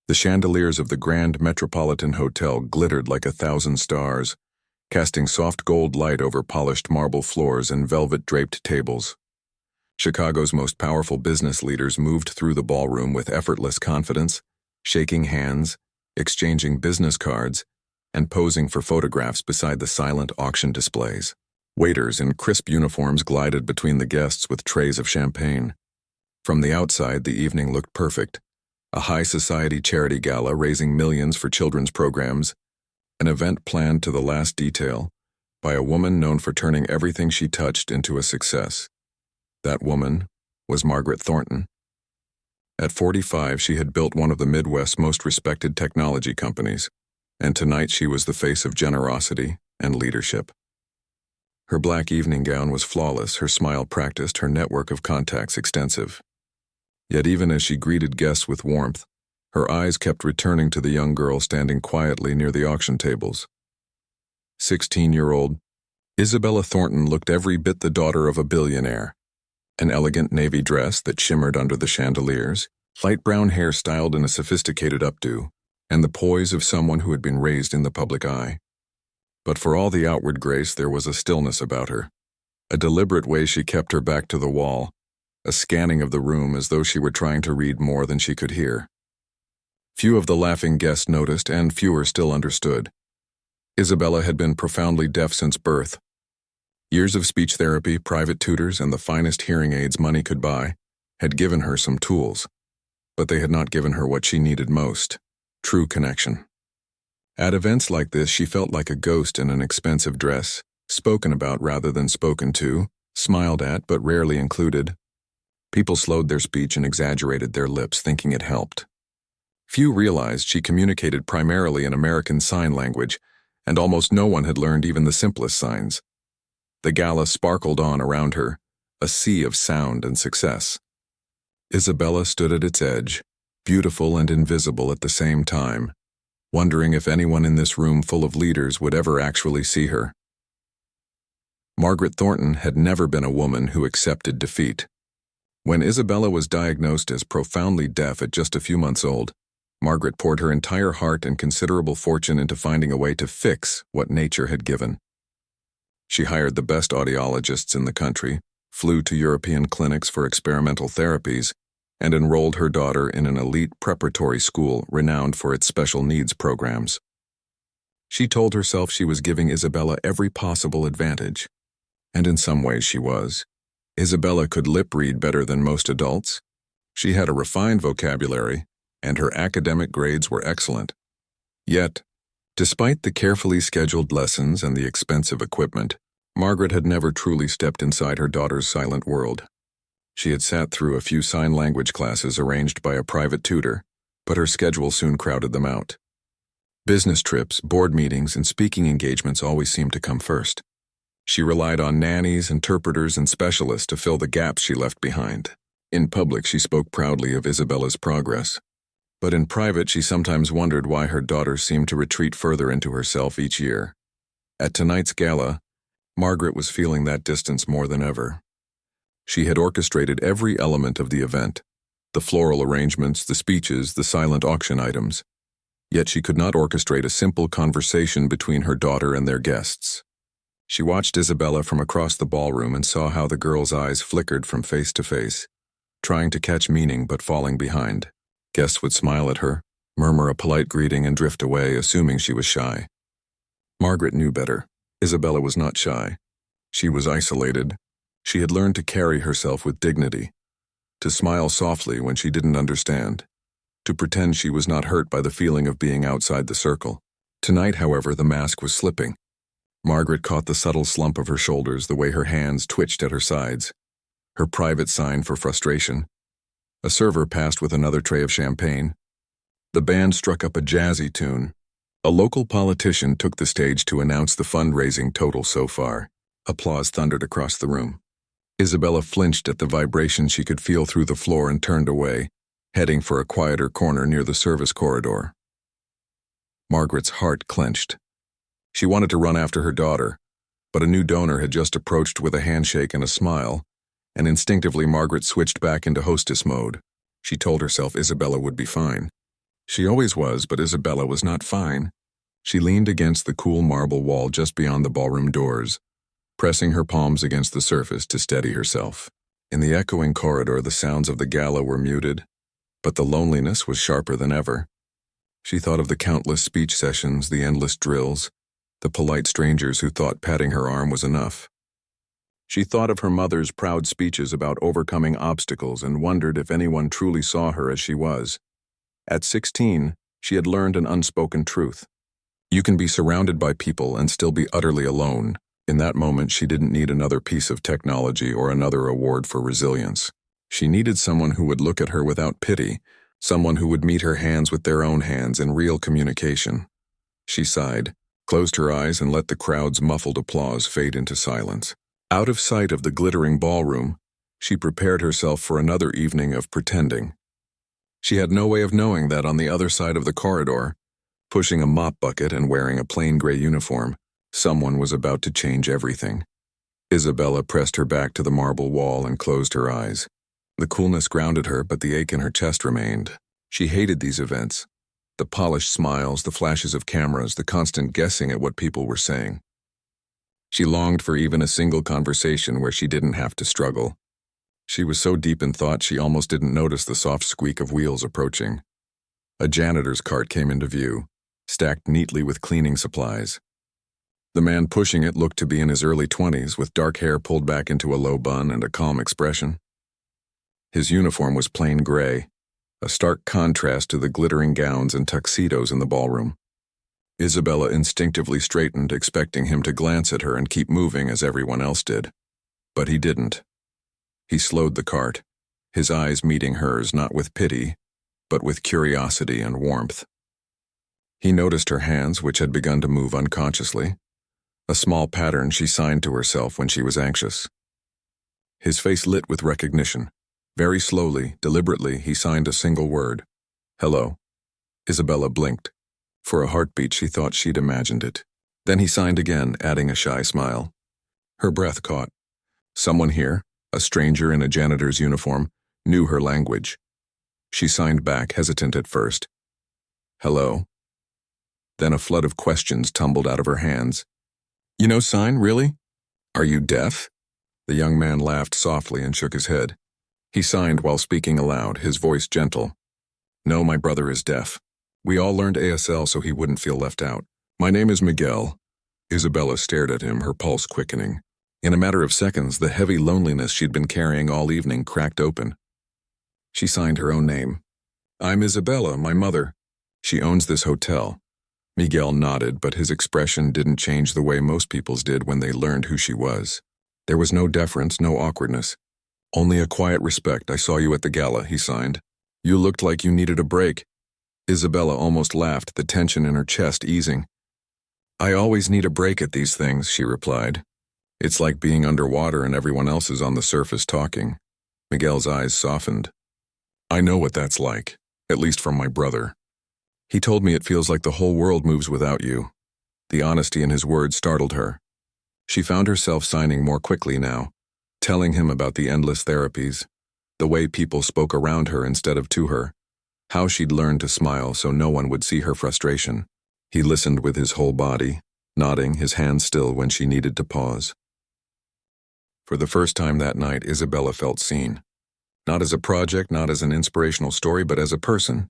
The chandeliers of the Grand Metropolitan Hotel glittered like 1,000 stars, casting soft gold light over polished marble floors and velvet-draped tables. Chicago's most powerful business leaders moved through the ballroom with effortless confidence, shaking hands, exchanging business cards, and posing for photographs beside the silent auction displays. Waiters in crisp uniforms glided between the guests with trays of champagne. From the outside, the evening looked perfect. A high society charity gala raising millions for children's programs, an event planned to the last detail by a woman known for turning everything she touched into a success. That woman was Margaret Thornton. At 45, she had built one of the Midwest's most respected technology companies, and tonight she was the face of generosity and leadership. Her black evening gown was flawless, her smile practiced, her network of contacts extensive. Yet even as she greeted guests with warmth, her eyes kept returning to the young girl standing quietly near the auction tables. 16-year-old Isabella Thornton looked every bit the daughter of a billionaire. An elegant navy dress that shimmered under the chandeliers, light brown hair styled in a sophisticated updo, and the poise of someone who had been raised in the public eye. But for all the outward grace, there was a stillness about her, a deliberate way she kept her back to the wall, a scanning of the room as though she were trying to read more than she could hear. Few of the laughing guests noticed, and fewer still understood. Isabella had been profoundly deaf since birth. Years of speech therapy, private tutors, and the finest hearing aids money could buy had given her some tools, but they had not given her what she needed most: true connection. At events like this, she felt like a ghost in an expensive dress, spoken about rather than spoken to, smiled at but rarely included. People slowed their speech and exaggerated their lips, thinking it helped. Few realized she communicated primarily in American Sign Language, and almost no one had learned even the simplest signs. The gala sparkled on around her, a sea of sound and success. Isabella stood at its edge, beautiful and invisible at the same time, wondering if anyone in this room full of leaders would ever actually see her. Margaret Thornton had never been a woman who accepted defeat. When Isabella was diagnosed as profoundly deaf at just a few months old, Margaret poured her entire heart and considerable fortune into finding a way to fix what nature had given. She hired the best audiologists in the country, flew to European clinics for experimental therapies, and enrolled her daughter in an elite preparatory school renowned for its special needs programs. She told herself she was giving Isabella every possible advantage, and in some ways she was. Isabella could lip read better than most adults. She had a refined vocabulary, and her academic grades were excellent. Yet, despite the carefully scheduled lessons and the expensive equipment, Margaret had never truly stepped inside her daughter's silent world. She had sat through a few sign language classes arranged by a private tutor, but her schedule soon crowded them out. Business trips, board meetings, and speaking engagements always seemed to come first. She relied on nannies, interpreters, and specialists to fill the gaps she left behind. In public, she spoke proudly of Isabella's progress. But in private, she sometimes wondered why her daughter seemed to retreat further into herself each year. At tonight's gala, Margaret was feeling that distance more than ever. She had orchestrated every element of the event, the floral arrangements, the speeches, the silent auction items. Yet she could not orchestrate a simple conversation between her daughter and their guests. She watched Isabella from across the ballroom and saw how the girl's eyes flickered from face to face, trying to catch meaning but falling behind. Guests would smile at her, murmur a polite greeting, and drift away, assuming she was shy. Margaret knew better. Isabella was not shy. She was isolated. She had learned to carry herself with dignity, to smile softly when she didn't understand, to pretend she was not hurt by the feeling of being outside the circle. Tonight, however, the mask was slipping. Margaret caught the subtle slump of her shoulders, the way her hands twitched at her sides, her private sign for frustration. A server passed with another tray of champagne. The band struck up a jazzy tune. A local politician took the stage to announce the fundraising total so far. Applause thundered across the room. Isabella flinched at the vibration she could feel through the floor and turned away, heading for a quieter corner near the service corridor. Margaret's heart clenched. She wanted to run after her daughter, but a new donor had just approached with a handshake and a smile, and instinctively Margaret switched back into hostess mode. She told herself Isabella would be fine. She always was, but Isabella was not fine. She leaned against the cool marble wall just beyond the ballroom doors, pressing her palms against the surface to steady herself. In the echoing corridor, the sounds of the gala were muted, but the loneliness was sharper than ever. She thought of the countless speech sessions, the endless drills, the polite strangers who thought patting her arm was enough. She thought of her mother's proud speeches about overcoming obstacles and wondered if anyone truly saw her as she was. At 16, she had learned an unspoken truth. You can be surrounded by people and still be utterly alone. In that moment, she didn't need another piece of technology or another award for resilience. She needed someone who would look at her without pity, someone who would meet her hands with their own hands in real communication. She sighed, closed her eyes, and let the crowd's muffled applause fade into silence. Out of sight of the glittering ballroom, she prepared herself for another evening of pretending. She had no way of knowing that on the other side of the corridor, pushing a mop bucket and wearing a plain gray uniform, someone was about to change everything. Isabella pressed her back to the marble wall and closed her eyes. The coolness grounded her, but the ache in her chest remained. She hated these events. The polished smiles, the flashes of cameras, the constant guessing at what people were saying. She longed for even a single conversation where she didn't have to struggle. She was so deep in thought she almost didn't notice the soft squeak of wheels approaching. A janitor's cart came into view, stacked neatly with cleaning supplies. The man pushing it looked to be in his early 20s, with dark hair pulled back into a low bun and a calm expression. His uniform was plain gray, a stark contrast to the glittering gowns and tuxedos in the ballroom. Isabella instinctively straightened, expecting him to glance at her and keep moving as everyone else did. But he didn't. He slowed the cart, his eyes meeting hers not with pity, but with curiosity and warmth. He noticed her hands, which had begun to move unconsciously, a small pattern she signed to herself when she was anxious. His face lit with recognition. Very slowly, deliberately, he signed a single word. Hello. Isabella blinked. For a heartbeat, she thought she'd imagined it. Then he signed again, adding a shy smile. Her breath caught. Someone here, a stranger in a janitor's uniform, knew her language. She signed back, hesitant at first. Hello. Then a flood of questions tumbled out of her hands. You know sign, really? Are you deaf? The young man laughed softly and shook his head. He signed while speaking aloud, his voice gentle. No, my brother is deaf. We all learned ASL so he wouldn't feel left out. My name is Miguel. Isabella stared at him, her pulse quickening. In a matter of seconds, the heavy loneliness she'd been carrying all evening cracked open. She signed her own name. I'm Isabella, my mother. She owns this hotel. Miguel nodded, but his expression didn't change the way most people's did when they learned who she was. There was no deference, no awkwardness. Only a quiet respect. I saw you at the gala, he signed. You looked like you needed a break. Isabella almost laughed, the tension in her chest easing. I always need a break at these things, she replied. It's like being underwater and everyone else is on the surface talking. Miguel's eyes softened. I know what that's like, at least from my brother. He told me it feels like the whole world moves without you. The honesty in his words startled her. She found herself signing more quickly now, telling him about the endless therapies, the way people spoke around her instead of to her, how she'd learned to smile so no one would see her frustration. He listened with his whole body, nodding, his hands still when she needed to pause. For the first time that night, Isabella felt seen. Not as a project, not as an inspirational story, but as a person.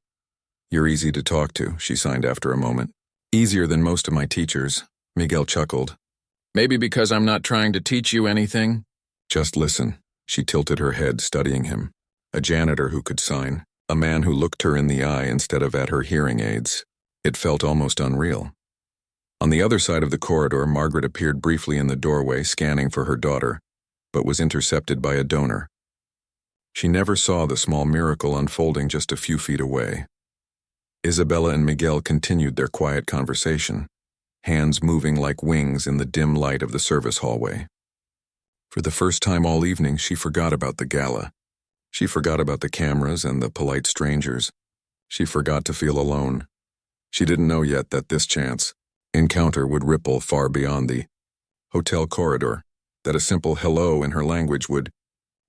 You're easy to talk to, she signed after a moment. Easier than most of my teachers, Miguel chuckled. Maybe because I'm not trying to teach you anything? Just listen. She tilted her head, studying him. A janitor who could sign, a man who looked her in the eye instead of at her hearing aids. It felt almost unreal. On the other side of the corridor, Margaret appeared briefly in the doorway, scanning for her daughter, but was intercepted by a donor. She never saw the small miracle unfolding just a few feet away. Isabella and Miguel continued their quiet conversation, hands moving like wings in the dim light of the service hallway. For the first time all evening, she forgot about the gala. She forgot about the cameras and the polite strangers. She forgot to feel alone. She didn't know yet that this encounter would ripple far beyond the hotel corridor, that a simple hello in her language would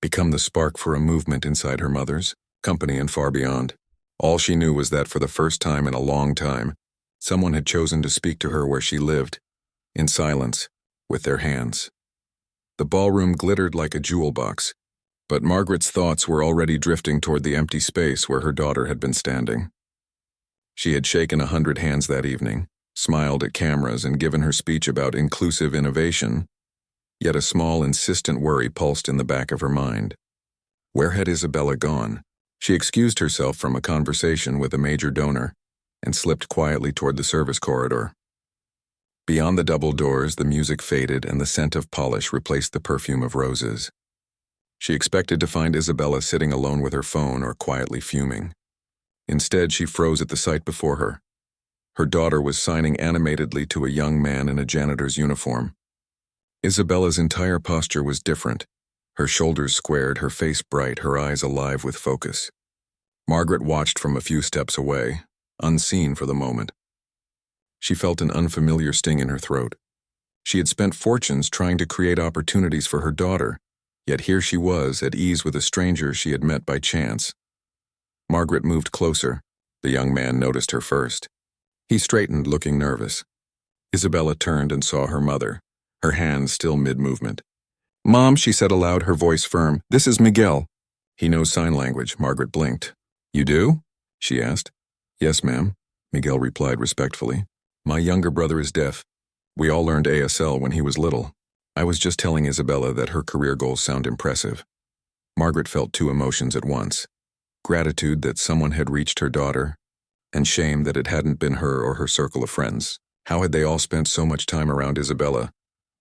become the spark for a movement inside her mother's company and far beyond. All she knew was that for the first time in a long time, someone had chosen to speak to her where she lived, in silence, with their hands. The ballroom glittered like a jewel box, but Margaret's thoughts were already drifting toward the empty space where her daughter had been standing. She had shaken 100 hands that evening, smiled at cameras, and given her speech about inclusive innovation, yet a small, insistent worry pulsed in the back of her mind. Where had Isabella gone? She excused herself from a conversation with a major donor and slipped quietly toward the service corridor. Beyond the double doors, the music faded and the scent of polish replaced the perfume of roses. She expected to find Isabella sitting alone with her phone or quietly fuming. Instead, she froze at the sight before her. Her daughter was signing animatedly to a young man in a janitor's uniform. Isabella's entire posture was different. Her shoulders squared, her face bright, her eyes alive with focus. Margaret watched from a few steps away, unseen for the moment. She felt an unfamiliar sting in her throat. She had spent fortunes trying to create opportunities for her daughter, yet here she was, at ease with a stranger she had met by chance. Margaret moved closer. The young man noticed her first. He straightened, looking nervous. Isabella turned and saw her mother, her hands still mid-movement. "Mom," she said aloud, her voice firm, "this is Miguel." "He knows sign language," Margaret blinked. "You do?" she asked. "Yes, ma'am," Miguel replied respectfully. "My younger brother is deaf. We all learned ASL when he was little. I was just telling Isabella that her career goals sound impressive." Margaret felt two emotions at once: gratitude that someone had reached her daughter, and shame that it hadn't been her or her circle of friends. How had they all spent so much time around Isabella,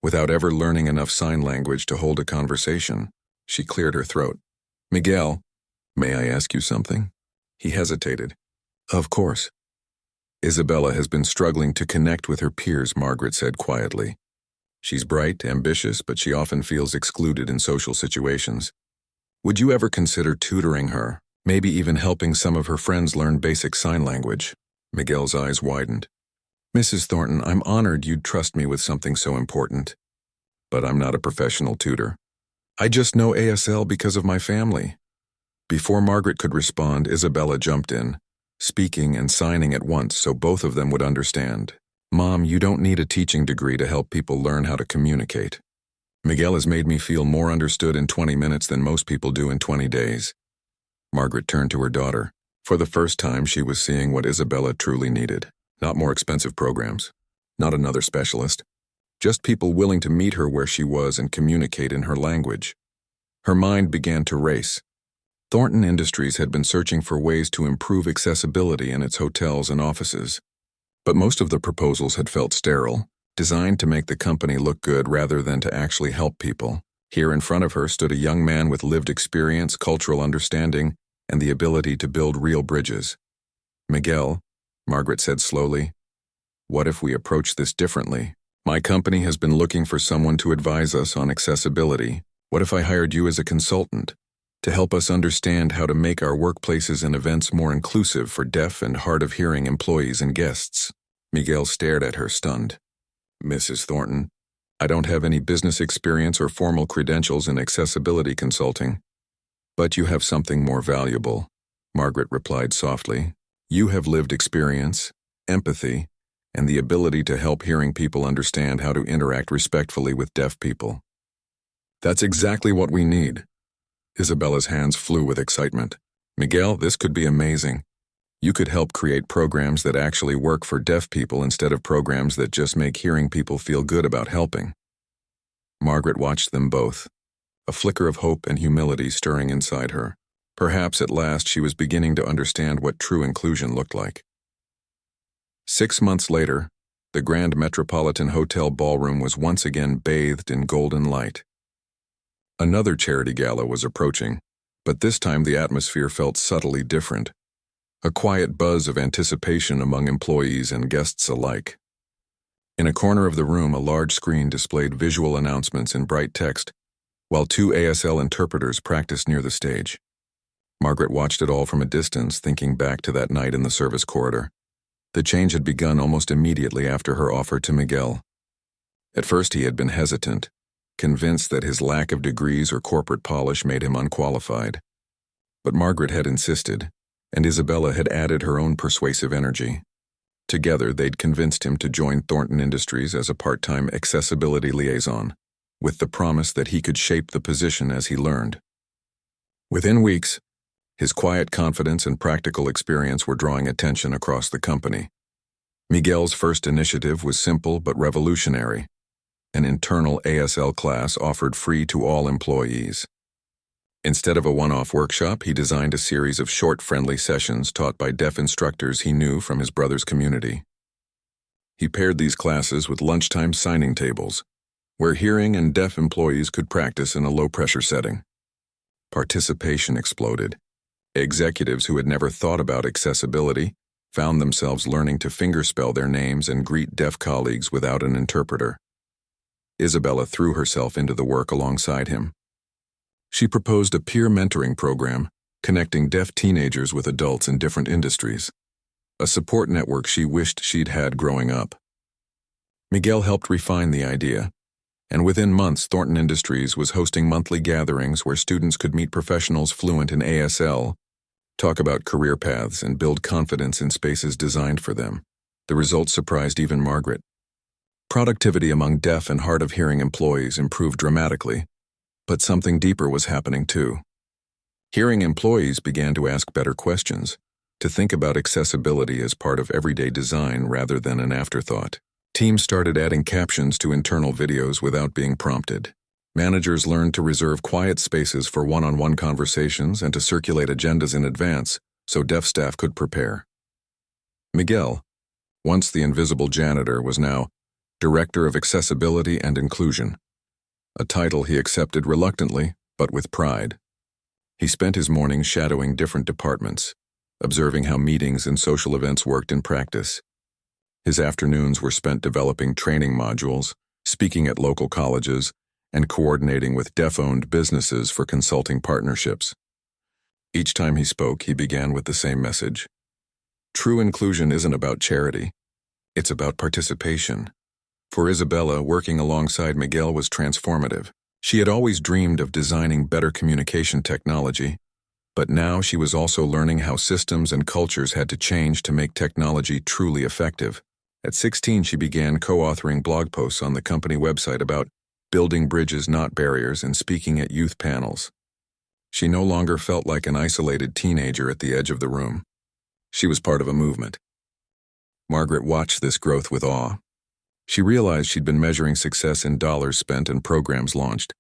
without ever learning enough sign language to hold a conversation? She cleared her throat. "Miguel, may I ask you something?" He hesitated. "Of course." "Isabella has been struggling to connect with her peers," Margaret said quietly. "She's bright, ambitious, but she often feels excluded in social situations. Would you ever consider tutoring her, maybe even helping some of her friends learn basic sign language?" Miguel's eyes widened. "Mrs. Thornton, I'm honored you'd trust me with something so important. But I'm not a professional tutor. I just know ASL because of my family." Before Margaret could respond, Isabella jumped in, speaking and signing at once so both of them would understand. "Mom, you don't need a teaching degree to help people learn how to communicate. Miguel has made me feel more understood in 20 minutes than most people do in 20 days. Margaret turned to her daughter. For the first time, she was seeing what Isabella truly needed. Not more expensive programs. Not another specialist. Just people willing to meet her where she was and communicate in her language. Her mind began to race. Thornton Industries had been searching for ways to improve accessibility in its hotels and offices. But most of the proposals had felt sterile, designed to make the company look good rather than to actually help people. Here in front of her stood a young man with lived experience, cultural understanding, and the ability to build real bridges. "Miguel," Margaret said slowly, "what if we approach this differently? My company has been looking for someone to advise us on accessibility. What if I hired you as a consultant, to help us understand how to make our workplaces and events more inclusive for deaf and hard-of-hearing employees and guests?" Miguel stared at her, stunned. "Mrs. Thornton, I don't have any business experience or formal credentials in accessibility consulting. But you have something more valuable," Margaret replied softly. "You have lived experience, empathy, and the ability to help hearing people understand how to interact respectfully with deaf people. That's exactly what we need." Isabella's hands flew with excitement. "Miguel, this could be amazing. You could help create programs that actually work for deaf people instead of programs that just make hearing people feel good about helping." Margaret watched them both, a flicker of hope and humility stirring inside her. Perhaps at last she was beginning to understand what true inclusion looked like. 6 months later, the Grand Metropolitan Hotel ballroom was once again bathed in golden light. Another charity gala was approaching, but this time the atmosphere felt subtly different. A quiet buzz of anticipation among employees and guests alike. In a corner of the room, a large screen displayed visual announcements in bright text, while 2 ASL interpreters practiced near the stage. Margaret watched it all from a distance, thinking back to that night in the service corridor. The change had begun almost immediately after her offer to Miguel. At first he had been hesitant, convinced that his lack of degrees or corporate polish made him unqualified. But Margaret had insisted. and Isabella had added her own persuasive energy. Together, they'd convinced him to join Thornton Industries as a part-time accessibility liaison, with the promise that he could shape the position as he learned. Within weeks, his quiet confidence and practical experience were drawing attention across the company. Miguel's first initiative was simple but revolutionary. An internal ASL class offered free to all employees. Instead of a one-off workshop, he designed a series of short, friendly sessions taught by deaf instructors he knew from his brother's community. He paired these classes with lunchtime signing tables, where hearing and deaf employees could practice in a low-pressure setting. Participation exploded. Executives who had never thought about accessibility found themselves learning to fingerspell their names and greet deaf colleagues without an interpreter. Isabella threw herself into the work alongside him. She proposed a peer mentoring program, connecting deaf teenagers with adults in different industries, a support network she wished she'd had growing up. Miguel helped refine the idea, and within months Thornton Industries was hosting monthly gatherings where students could meet professionals fluent in ASL, talk about career paths, and build confidence in spaces designed for them. The results surprised even Margaret. Productivity among deaf and hard-of-hearing employees improved dramatically, but something deeper was happening too. Hearing employees began to ask better questions, to think about accessibility as part of everyday design rather than an afterthought. Teams started adding captions to internal videos without being prompted. Managers learned to reserve quiet spaces for one-on-one conversations and to circulate agendas in advance so deaf staff could prepare. Miguel, once the invisible janitor, was now Director of Accessibility and Inclusion, a title he accepted reluctantly, but with pride. He spent his mornings shadowing different departments, observing how meetings and social events worked in practice. His afternoons were spent developing training modules, speaking at local colleges, and coordinating with deaf-owned businesses for consulting partnerships. Each time he spoke, he began with the same message. True inclusion isn't about charity. It's about participation. For Isabella, working alongside Miguel was transformative. She had always dreamed of designing better communication technology, but now she was also learning how systems and cultures had to change to make technology truly effective. At 16, she began co-authoring blog posts on the company website about building bridges, not barriers, and speaking at youth panels. She no longer felt like an isolated teenager at the edge of the room. She was part of a movement. Margaret watched this growth with awe. She realized she'd been measuring success in dollars spent and programs launched,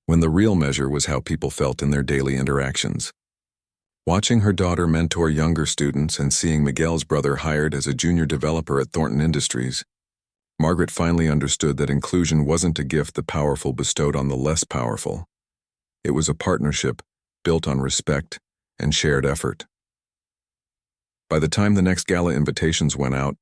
when the real measure was how people felt in their daily interactions. Watching her daughter mentor younger students and seeing Miguel's brother hired as a junior developer at Thornton Industries, Margaret finally understood that inclusion wasn't a gift the powerful bestowed on the less powerful. It was a partnership built on respect and shared effort. By the time the next gala invitations went out,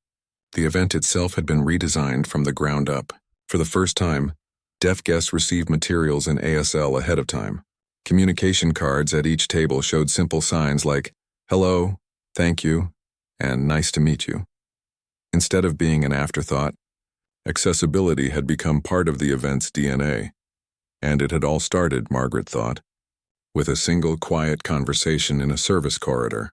the event itself had been redesigned from the ground up. For the first time, deaf guests received materials in ASL ahead of time. Communication cards at each table showed simple signs like, "Hello," "Thank you," and "Nice to meet you." Instead of being an afterthought, accessibility had become part of the event's DNA. And it had all started, Margaret thought, with a single quiet conversation in a service corridor,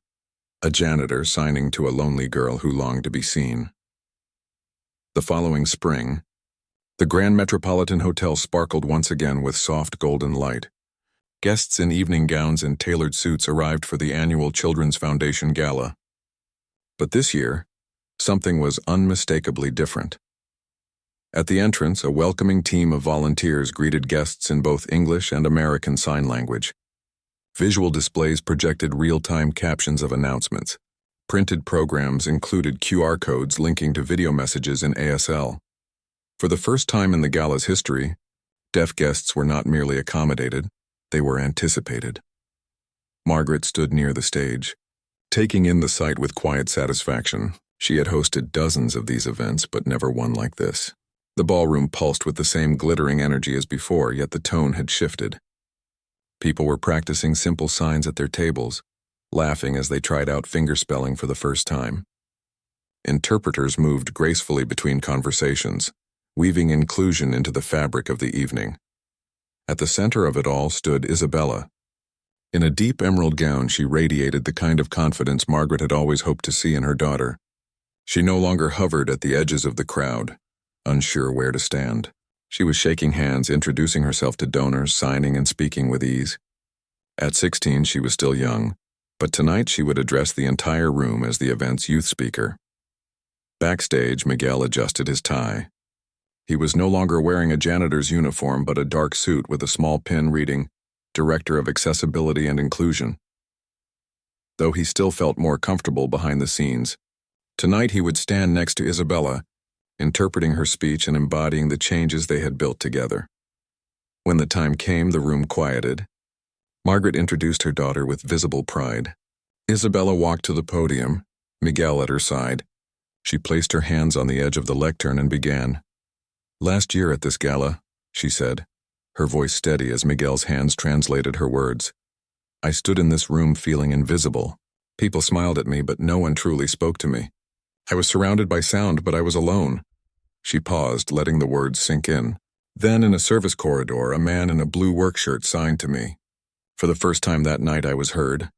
a janitor signing to a lonely girl who longed to be seen. The following spring, the Grand Metropolitan Hotel sparkled once again with soft golden light. Guests in evening gowns and tailored suits arrived for the annual Children's Foundation Gala. But this year, something was unmistakably different. At the entrance, a welcoming team of volunteers greeted guests in both English and American Sign Language. Visual displays projected real-time captions of announcements. Printed programs included QR codes linking to video messages in ASL. For the first time in the gala's history, deaf guests were not merely accommodated, they were anticipated. Margaret stood near the stage, taking in the sight with quiet satisfaction. She had hosted dozens of these events, but never one like this. The ballroom pulsed with the same glittering energy as before, yet the tone had shifted. People were practicing simple signs at their tables, laughing as they tried out fingerspelling for the first time. Interpreters moved gracefully between conversations, weaving inclusion into the fabric of the evening. At the center of it all stood Isabella, In a deep emerald gown, she radiated the kind of confidence Margaret had always hoped to see in her daughter. She no longer hovered at the edges of the crowd, unsure where to stand. She was shaking hands, introducing herself to donors, signing and speaking with ease. At 16, she was still young, but tonight she would address the entire room as the event's youth speaker. Backstage, Miguel adjusted his tie. He was no longer wearing a janitor's uniform, but a dark suit with a small pin reading, Director of Accessibility and Inclusion. Though he still felt more comfortable behind the scenes, tonight he would stand next to Isabella, interpreting her speech and embodying the changes they had built together. When the time came, the room quieted. Margaret introduced her daughter with visible pride. Isabella walked to the podium, Miguel at her side. She placed her hands on the edge of the lectern and began. "Last year at this gala," she said, her voice steady as Miguel's hands translated her words, "I stood in this room feeling invisible. People smiled at me, but no one truly spoke to me. I was surrounded by sound, but I was alone." She paused, letting the words sink in. Then, in a service corridor, a man in a blue work shirt signed to me. For the first time that night, I was heard.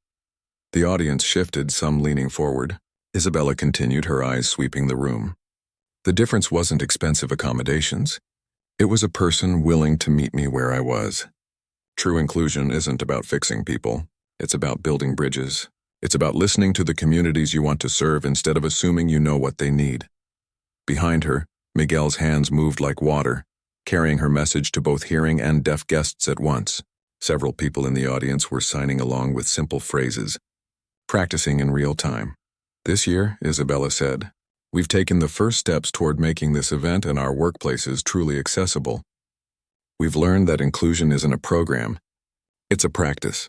The audience shifted, some leaning forward. Isabella continued, her eyes sweeping the room. The difference wasn't expensive accommodations. It was a person willing to meet me where I was. True inclusion isn't about fixing people. It's about building bridges. It's about listening to the communities you want to serve instead of assuming you know what they need. Behind her, Miguel's hands moved like water, carrying her message to both hearing and deaf guests at once. Several people in the audience were signing along with simple phrases, practicing in real time. "This year," Isabella said, "we've taken the first steps toward making this event and our workplaces truly accessible. We've learned that inclusion isn't a program, it's a practice.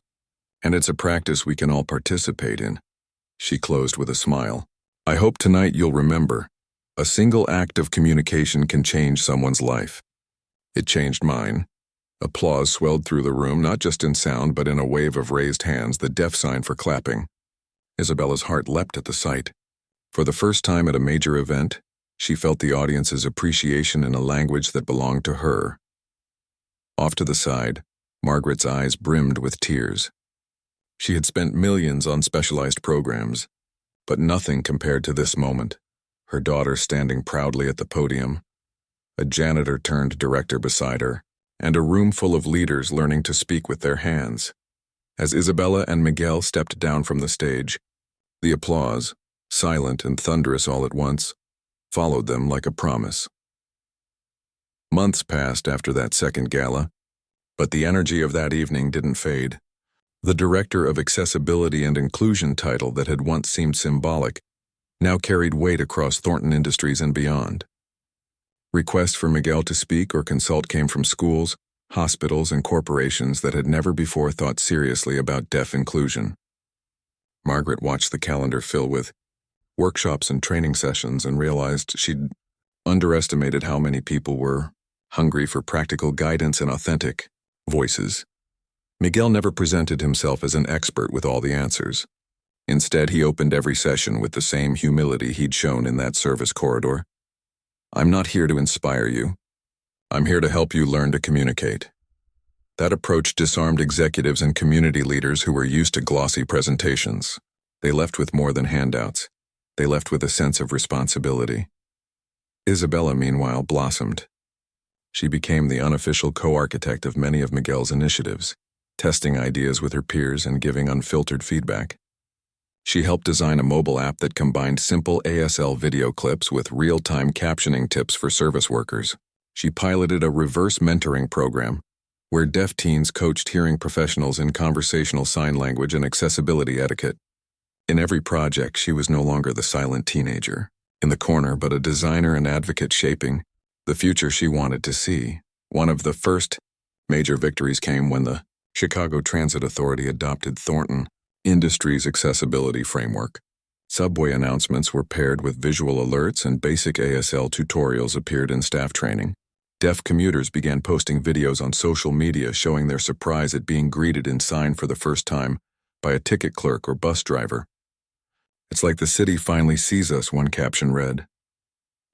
And it's a practice we can all participate in." She closed with a smile. "I hope tonight you'll remember, a single act of communication can change someone's life. It changed mine." Applause swelled through the room, not just in sound, but in a wave of raised hands, the deaf sign for clapping. Isabella's heart leapt at the sight. For the first time at a major event, she felt the audience's appreciation in a language that belonged to her. Off to the side, Margaret's eyes brimmed with tears. She had spent millions on specialized programs, but nothing compared to this moment. Her daughter standing proudly at the podium, a janitor turned director beside her, and a room full of leaders learning to speak with their hands. As Isabella and Miguel stepped down from the stage, the applause, silent and thunderous all at once, followed them like a promise. Months passed after that second gala, but the energy of that evening didn't fade. The Director of Accessibility and Inclusion title that had once seemed symbolic now carried weight across Thornton Industries and beyond. Requests for Miguel to speak or consult came from schools, hospitals, and corporations that had never before thought seriously about deaf inclusion. Margaret watched the calendar fill with workshops and training sessions and realized she'd underestimated how many people were hungry for practical guidance and authentic voices. Miguel never presented himself as an expert with all the answers. Instead, he opened every session with the same humility he'd shown in that service corridor. "I'm not here to inspire you. I'm here to help you learn to communicate." That approach disarmed executives and community leaders who were used to glossy presentations. They left with more than handouts. They left with a sense of responsibility. Isabella, meanwhile, blossomed. She became the unofficial co-architect of many of Miguel's initiatives, testing ideas with her peers and giving unfiltered feedback. She helped design a mobile app that combined simple ASL video clips with real-time captioning tips for service workers. She piloted a reverse mentoring program where deaf teens coached hearing professionals in conversational sign language and accessibility etiquette. In every project, she was no longer the silent teenager in the corner, but a designer and advocate shaping the future she wanted to see. One of the first major victories came when the Chicago Transit Authority adopted Thornton Industries' accessibility framework. Subway announcements were paired with visual alerts, and basic ASL tutorials appeared in staff training. Deaf commuters began posting videos on social media showing their surprise at being greeted in sign for the first time by a ticket clerk or bus driver. "It's like the city finally sees us," one caption read.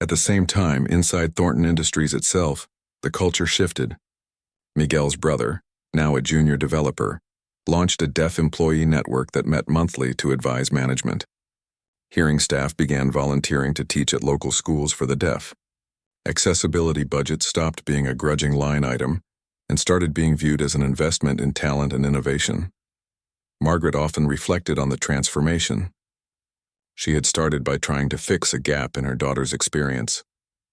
At the same time, inside Thornton Industries itself, the culture shifted. Miguel's brother, now a junior developer, launched a deaf employee network that met monthly to advise management. Hearing staff began volunteering to teach at local schools for the deaf. Accessibility budgets stopped being a grudging line item and started being viewed as an investment in talent and innovation. Margaret often reflected on the transformation. She had started by trying to fix a gap in her daughter's experience,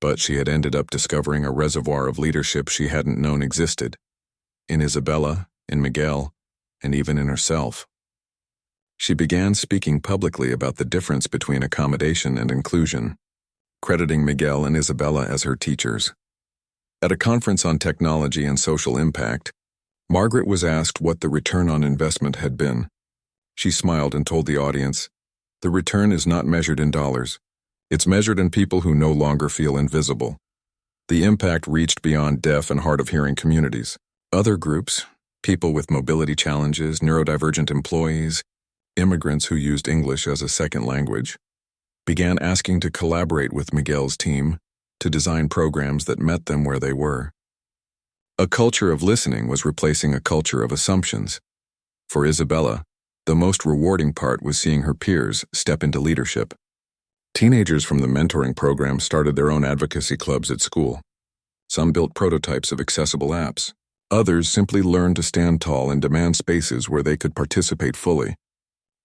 but she had ended up discovering a reservoir of leadership she hadn't known existed. In Isabella, in Miguel, and even in herself. She began speaking publicly about the difference between accommodation and inclusion, crediting Miguel and Isabella as her teachers. At a conference on technology and social impact, Margaret was asked what the return on investment had been. She smiled and told the audience, "The return is not measured in dollars. It's measured in people who no longer feel invisible." The impact reached beyond deaf and hard of hearing communities. Other groups, people with mobility challenges, neurodivergent employees, immigrants who used English as a second language, began asking to collaborate with Miguel's team to design programs that met them where they were. A culture of listening was replacing a culture of assumptions. For Isabella, the most rewarding part was seeing her peers step into leadership. Teenagers from the mentoring program started their own advocacy clubs at school. Some built prototypes of accessible apps. Others simply learned to stand tall and demand spaces where they could participate fully.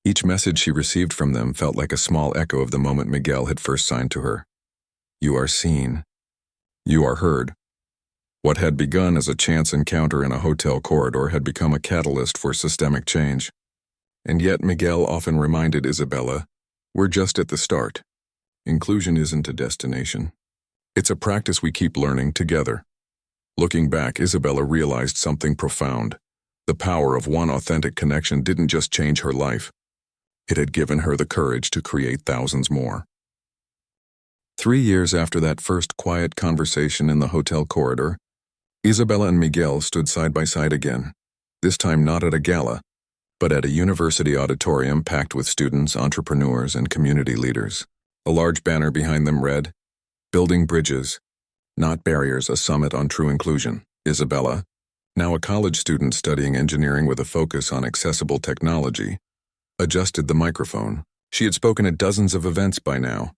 Each message she received from them felt like a small echo of the moment Miguel had first signed to her. You are seen. You are heard. What had begun as a chance encounter in a hotel corridor had become a catalyst for systemic change. And yet Miguel often reminded Isabella, we're just at the start. Inclusion isn't a destination. It's a practice we keep learning together. Looking back, Isabella realized something profound. The power of one authentic connection didn't just change her life. It had given her the courage to create thousands more. 3 years after that first quiet conversation in the hotel corridor, Isabella and Miguel stood side by side again, this time not at a gala, but at a university auditorium packed with students, entrepreneurs, and community leaders. A large banner behind them read, Building Bridges, Not Barriers, a Summit on True Inclusion. Isabella, now a college student studying engineering with a focus on accessible technology, adjusted the microphone. She had spoken at dozens of events by now,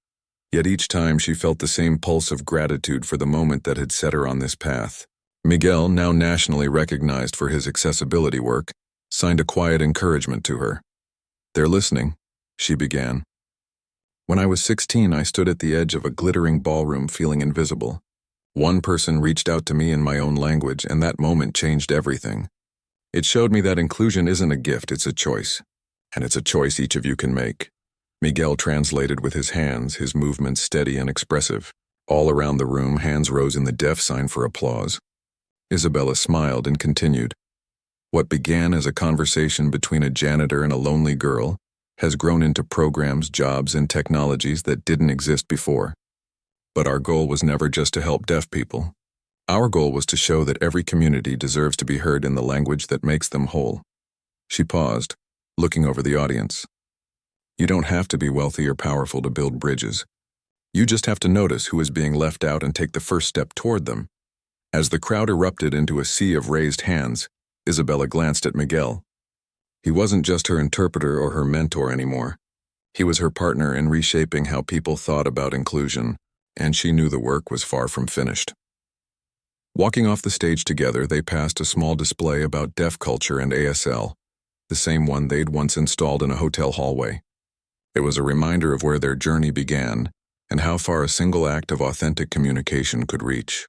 yet each time she felt the same pulse of gratitude for the moment that had set her on this path. Miguel, now nationally recognized for his accessibility work, signed a quiet encouragement to her. They're listening, she began. When I was 16, I stood at the edge of a glittering ballroom feeling invisible. One person reached out to me in my own language, and that moment changed everything. It showed me that inclusion isn't a gift, it's a choice. And it's a choice each of you can make. Miguel translated with his hands, his movements steady and expressive. All around the room, hands rose in the deaf sign for applause. Isabella smiled and continued. What began as a conversation between a janitor and a lonely girl has grown into programs, jobs, and technologies that didn't exist before. But our goal was never just to help deaf people. Our goal was to show that every community deserves to be heard in the language that makes them whole. She paused, looking over the audience. You don't have to be wealthy or powerful to build bridges. You just have to notice who is being left out and take the first step toward them. As the crowd erupted into a sea of raised hands, Isabella glanced at Miguel. He wasn't just her interpreter or her mentor anymore. He was her partner in reshaping how people thought about inclusion, and she knew the work was far from finished. Walking off the stage together, they passed a small display about deaf culture and ASL, the same one they'd once installed in a hotel hallway. It was a reminder of where their journey began and how far a single act of authentic communication could reach.